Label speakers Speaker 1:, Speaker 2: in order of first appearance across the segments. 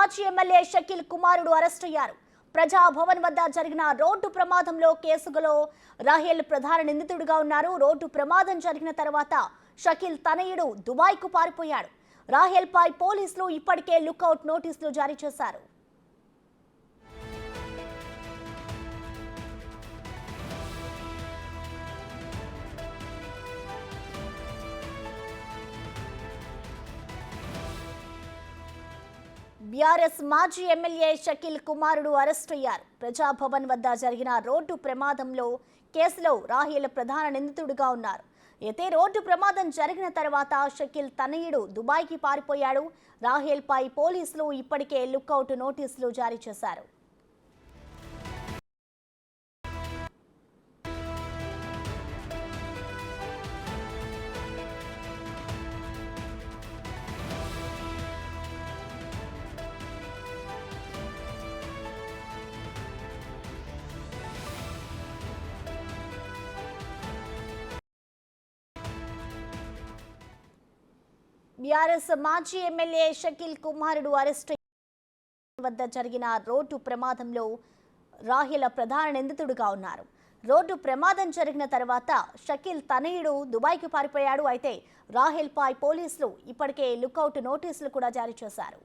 Speaker 1: మాజీ ఎమ్మెల్యే షకీల్ కుమారుడు అరెస్ట్ అయ్యారు. ప్రజాభవన్ వద్ద జరిగిన రోడ్డు ప్రమాదంలో కేసులో రాహేల్ ప్రధాన నిందితుడిగా ఉన్నారు. రోడ్డు ప్రమాదం జరిగిన తర్వాత షకీల్ తనయుడు దుబాయ్కు పారిపోయాడు. రాహేల్ పై పోలీసులు ఇప్పటికే లుకౌట్ నోటీసులు జారీ చేశారు. బీఆర్ఎస్ మాజీ ఎమ్మెల్యే షకీల్ కుమారుడు అరెస్ట్ అయ్యారు. ప్రజాభవన్ వద్ద జరిగిన రోడ్డు ప్రమాదంలో కేసులో రాహేల్ ప్రధాన నిందితుడిగా ఉన్నారు. అయితే రోడ్డు ప్రమాదం జరిగిన తర్వాత షకీల్ తనయుడు దుబాయ్కి పారిపోయాడు. రాహేల్ పై పోలీసులు ఇప్పటికే లుకౌట్ నోటీసులు జారీ చేశారు. బీఆర్ఎస్ మాజీ ఎమ్మెల్యే షకీల్ కుమారుడు అరెస్ట్ వద్ద జరిగిన రోడ్డు ప్రమాదంలో రాహేల్ ప్రధాన నిందితుడిగా ఉన్నారు. రోడ్డు ప్రమాదం జరిగిన తర్వాత షకీల్ తనయుడు దుబాయ్కి పారిపోయాడు. అయితే రాహేల్ పై పోలీసులు ఇప్పటికే లుకౌట్ నోటీసులు కూడా జారీ చేశారు.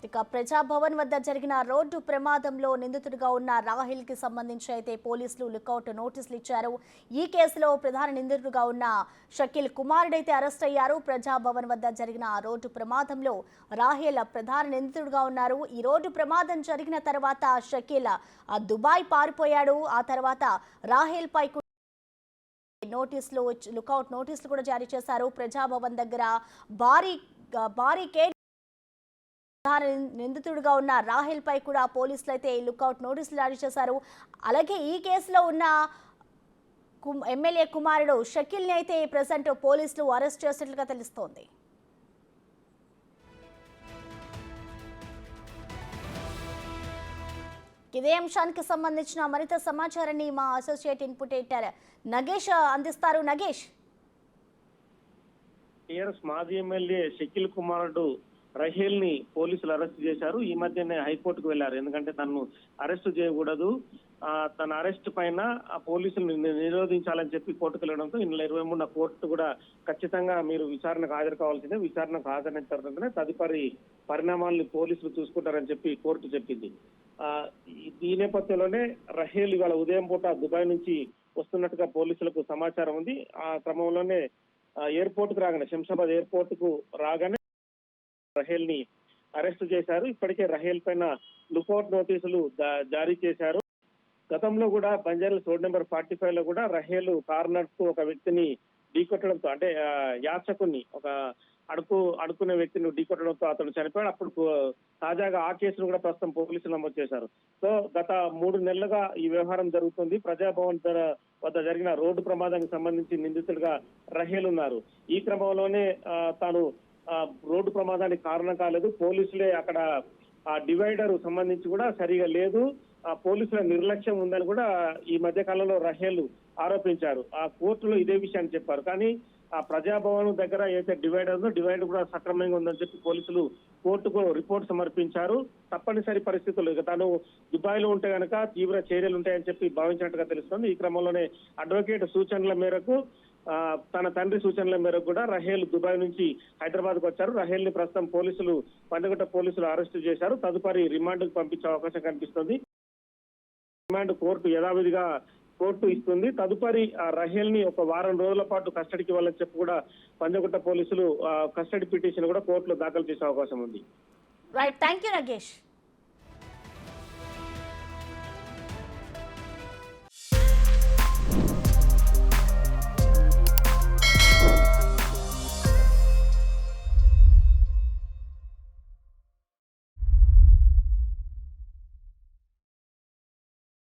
Speaker 1: ఇక ప్రజాభవన్ వద్ద జరిగిన రోడ్డు ప్రమాదంలో నిందితుడిగా ఉన్న రాహేల్ కి సంబంధించి అయితే పోలీసులు లుకౌట్ నోటీసులు ఇచ్చారు. ఈ కేసులో ప్రధాన నిందితుడిగా ఉన్న షకీల్ కుమారుడైతే అరెస్ట్ అయ్యారు. ప్రజాభవన్ వద్ద జరిగిన రోడ్డు ప్రమాదంలో రాహేల్ ప్రధాన నిందితుడిగా ఉన్నారు. ఈ రోడ్డు ప్రమాదం జరిగిన తర్వాత షకీల్ దుబాయ్ పారిపోయాడు. ఆ తర్వాత రాహేల్ పై నోటీసులు లుకౌట్ నోటీసులు కూడా జారీ చేశారు. ప్రజాభవన్ దగ్గర భారీ నిందితుడిగా ఉన్న రాహేల్ పై కూడా పోలీసులు అయితే లుకౌట్ నోటీసులు జారీ చేశారు. అలాగే ఈ కేసులో ఉన్న ఎమ్మెల్యే కుమారుడు షకీల్ ని అయితే ప్రెసెంట్ పోలీసులు అరెస్ట్ చేసినట్లుగా తెలుస్తోంది. ఇదే అంశానికి సంబంధించిన మరింత సమాచారాన్ని మా అసోసియేట్ ఇన్పుట్ ఎడిటర్ నగేష్ అందిస్తారు. నగేష్,
Speaker 2: మాజీ ఎమ్మెల్యే షకీల్ కుమారుడు రహేల్ ని పోలీసులు అరెస్ట్ చేశారు. ఈ మధ్యనే హైకోర్టుకు వెళ్లారు. ఎందుకంటే తనను అరెస్ట్ చేయకూడదు, తన అరెస్ట్ పైన పోలీసులు నిరోధించాలని చెప్పి కోర్టుకు వెళ్లడంతో ఈ నెల 23 కోర్టు కూడా ఖచ్చితంగా మీరు విచారణకు హాజరు కావాల్సిందే, విచారణకు హాజరైన తర్వాతనే తదుపరి పరిణామాలను పోలీసులు చూసుకుంటారని చెప్పి కోర్టు చెప్పింది. ఈ నేపథ్యంలోనే రహేల్ ఇవాళ ఉదయం పూట దుబాయ్ నుంచి వస్తున్నట్టుగా పోలీసులకు సమాచారం ఉంది. ఆ క్రమంలోనే ఎయిర్పోర్ట్ కు రాగానే, శంషాబాద్ ఎయిర్పోర్ట్ కు రాగానే రహేల్ ని అరెస్ట్ చేశారు. ఇప్పటికే రహేల్ పైన లుకౌట్ నోటీసులు జారీ చేశారు. గతంలో కూడా బంజారాస్ రోడ్ నెంబర్ 45 లో కూడా రహేల్ కారు నడుపుతూ ఒక వ్యక్తిని ఢీకొట్టడంతో, అంటే యాచకుని, ఒక అడుక్కునే వ్యక్తిని ఢీకొట్టడంతో అతను చనిపోయాడు. అప్పుడు తాజాగా ఆ కేసును కూడా ప్రస్తుతం పోలీసులు నమోదు చేశారు. సో గత 3 నెలలుగా ఈ వ్యవహారం జరుగుతుంది. ప్రజాభవన్ వద్ద జరిగిన రోడ్డు ప్రమాదానికి సంబంధించి నిందితులుగా రహేల్ ఉన్నారు. ఈ క్రమంలోనే తాను రోడ్డు ప్రమాదానికి కారణం కాలేదు, పోలీసులే అక్కడ ఆ డివైడర్ సంబంధించి కూడా సరిగా లేదు, పోలీసుల నిర్లక్ష్యం ఉందని కూడా ఈ మధ్య కాలంలో రహేల్ ఆరోపించారు. ఆ కోర్టులో ఇదే విషయాన్ని చెప్పారు. కానీ ఆ ప్రజాభవన్ దగ్గర ఏదైతే డివైడర్ కూడా సక్రమంగా ఉందని చెప్పి పోలీసులు కోర్టుకు రిపోర్ట్ సమర్పించారు. తప్పనిసరి పరిస్థితులు ఇక తాను దుబాయ్ లో ఉంటే కనుక తీవ్ర చర్యలు ఉంటాయని చెప్పి భావించినట్టుగా తెలుస్తోంది. ఈ క్రమంలోనే అడ్వకేట్ సూచనల మేరకు, తన తండ్రి సూచనల మేరకు కూడా రహేల్ దుబాయ్ నుంచి హైదరాబాద్ కు వచ్చారు. రహేల్ ని ప్రస్తుతం పోలీసులు, పండుగ పోలీసులు అరెస్టు చేశారు. తదుపరి రిమాండ్ కు పంపించే అవకాశం కనిపిస్తుంది. రిమాండ్ కోర్టు యథావిధిగా కోర్టు ఇస్తుంది. తదుపరి రహేల్ ని ఒక వారం రోజుల పాటు కస్టడీకి ఇవ్వాలని చెప్పి కూడా పంజగుట్ట పోలీసులు కస్టడీ పిటిషన్ కూడా కోర్టులో దాఖలు చేసే అవకాశం ఉంది.
Speaker 1: Right, thank you Nagesh.